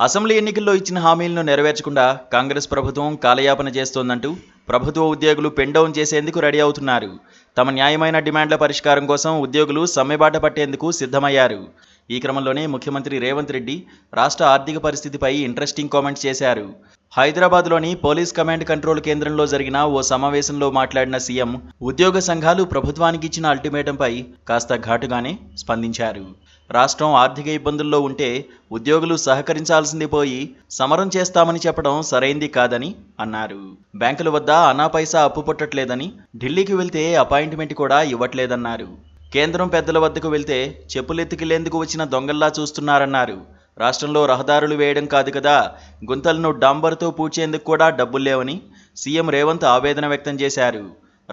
Assembly ఎన్నికల్లో ఇచ్చిన హామీలను నెరవేర్చకుండా కాంగ్రెస్ ప్రభుత్వం కాలయాపన చేస్తోందంటూ ప్రభుత్వ ఉద్యోగులు పెన్ డౌన్ చేసేందుకు రెడీ అవుతున్నారు. తమ న్యాయమైన డిమాండ్ల పరిష్కారం కోసం ఉద్యోగులు సమ్మెబాట పట్టేందుకు సిద్ధమయ్యారు. ఈ క్రమంలోనే ముఖ్యమంత్రి రేవంత్ రెడ్డి రాష్ట్ర ఆర్థిక పరిస్థితిపై ఇంట్రెస్టింగ్ కామెంట్స్ చేశారు. హైదరాబాద్లోని పోలీస్ కమాండ్ కంట్రోల్ కేంద్రంలో జరిగిన ఓ సమావేశంలో మాట్లాడిన సీఎం ఉద్యోగ సంఘాలు ప్రభుత్వానికి ఇచ్చిన అల్టిమేటంపై కాస్త ఘాటుగానే స్పందించారు. రాష్ట్రం ఆర్థిక ఇబ్బందుల్లో ఉంటే ఉద్యోగులు సహకరించాల్సింది పోయి సమరం చేస్తామని చెప్పడం సరైంది కాదని అన్నారు. బ్యాంకుల వద్ద అనా పైసా అప్పు పుట్టట్లేదని, ఢిల్లీకి వెళ్తే అపాయింట్మెంట్ కూడా ఇవ్వట్లేదన్నారు. కేంద్రం పెద్దల వద్దకు వెళ్తే చెప్పులెత్తుకెళ్లేందుకు వచ్చిన దొంగల్లా చూస్తున్నారన్నారు. రాష్ట్రంలో రహదారులు వేయడం కాదు కదా, గుంతలను డాంబర్తో పూడ్చేందుకు కూడా డబ్బులు లేవని సీఎం రేవంత్ ఆవేదన వ్యక్తం చేశారు.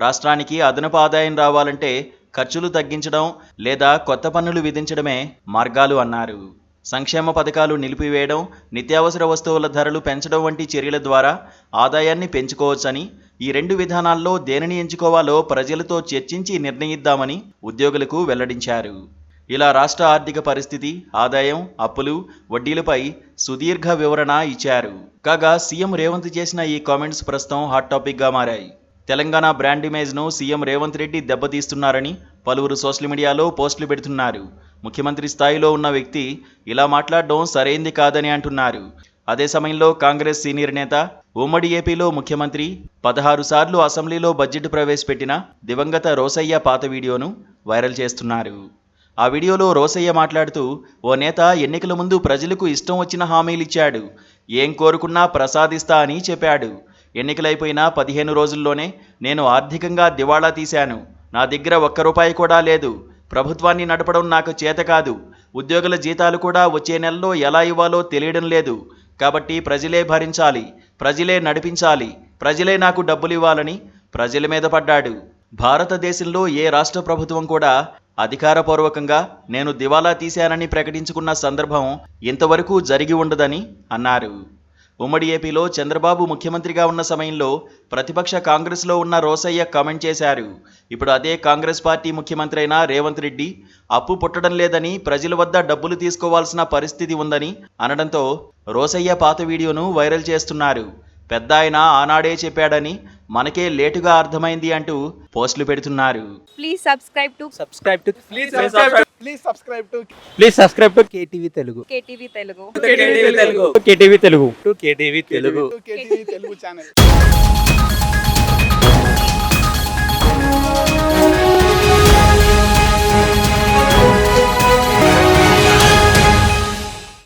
రాష్ట్రానికి అదనపు ఆదాయం రావాలంటే ఖర్చులు తగ్గించడం లేదా కొత్త పన్నులు విధించడమే మార్గాలు అన్నారు. సంక్షేమ పథకాలు నిలిపివేయడం, నిత్యావసర వస్తువుల ధరలు పెంచడం వంటి చర్యల ద్వారా ఆదాయాన్ని పెంచుకోవచ్చని, ఈ రెండు విధానాల్లో దేనిని ఎంచుకోవాలో ప్రజలతో చర్చించి నిర్ణయిద్దామని ఉద్యోగులకు వెల్లడించారు. ఇలా రాష్ట్ర ఆర్థిక పరిస్థితి, ఆదాయం, అప్పులు, వడ్డీలపై సుదీర్ఘ వివరణ ఇచ్చారు. కాగా సీఎం రేవంత్ చేసిన ఈ కామెంట్స్ ప్రస్తుతం హాట్ టాపిక్గా మారాయి. తెలంగాణ బ్రాండ్ ఇమేజ్ను సీఎం రేవంత్ రెడ్డి దెబ్బతీస్తున్నారని పలువురు సోషల్ మీడియాలో పోస్టులు పెడుతున్నారు. ముఖ్యమంత్రి స్థాయిలో ఉన్న వ్యక్తి ఇలా మాట్లాడడం సరైంది కాదని అంటున్నారు. అదే సమయంలో కాంగ్రెస్ సీనియర్ నేత, ఉమ్మడి ఏపీలో ముఖ్యమంత్రి, 16 సార్లు అసెంబ్లీలో బడ్జెట్ ప్రవేశపెట్టిన దివంగత రోసయ్య పాత వీడియోను వైరల్ చేస్తున్నారు. ఆ వీడియోలో రోసయ్య మాట్లాడుతూ, ఓ నేత ఎన్నికల ముందు ప్రజలకు ఇష్టం వచ్చిన హామీలిచ్చాడు, ఏం కోరుకున్నా ప్రసాదిస్తా అని చెప్పాడు. ఎన్నికలైపోయిన 15 రోజుల్లోనే నేను ఆర్థికంగా దివాళా తీశాను. నా దగ్గర ఒక్క రూపాయి కూడా లేదు. ప్రభుత్వాన్ని నడపడం నాకు చేత కాదు. ఉద్యోగుల జీతాలు కూడా వచ్చే నెలలో ఎలా ఇవ్వాలో తెలియడం లేదు. కాబట్టి ప్రజలే భరించాలి, ప్రజలే నడిపించాలి, ప్రజలే నాకు డబ్బులు ఇవ్వాలని ప్రజల మీద పడ్డాడు. భారతదేశంలో ఏ రాష్ట్ర ప్రభుత్వం కూడా అధికారపూర్వకంగా నేను దివాలా తీశానని ప్రకటించుకున్న సందర్భం ఇంతవరకు జరిగి ఉండదని అన్నారు. ఉమ్మడి ఏపీలో చంద్రబాబు ముఖ్యమంత్రిగా ఉన్న సమయంలో ప్రతిపక్ష కాంగ్రెస్లో ఉన్న రోసయ్య కామెంట్ చేశారు. ఇప్పుడు అదే కాంగ్రెస్ పార్టీ ముఖ్యమంత్రి అయిన రేవంత్ రెడ్డి అప్పు పుట్టడం లేదని, ప్రజల వద్ద డబ్బులు తీసుకోవాల్సిన పరిస్థితి ఉందని అనడంతో రోసయ్య పాత వీడియోను వైరల్ చేస్తున్నారు. పెద్ద ఆయన ఆనాడే చెప్పాడని మనకే లేటుగా అర్థమైంది అంటూ పోస్టులు పెడుతున్నారు. Please subscribe to KTV Telugu. KTV Telugu. KTV Telugu channel.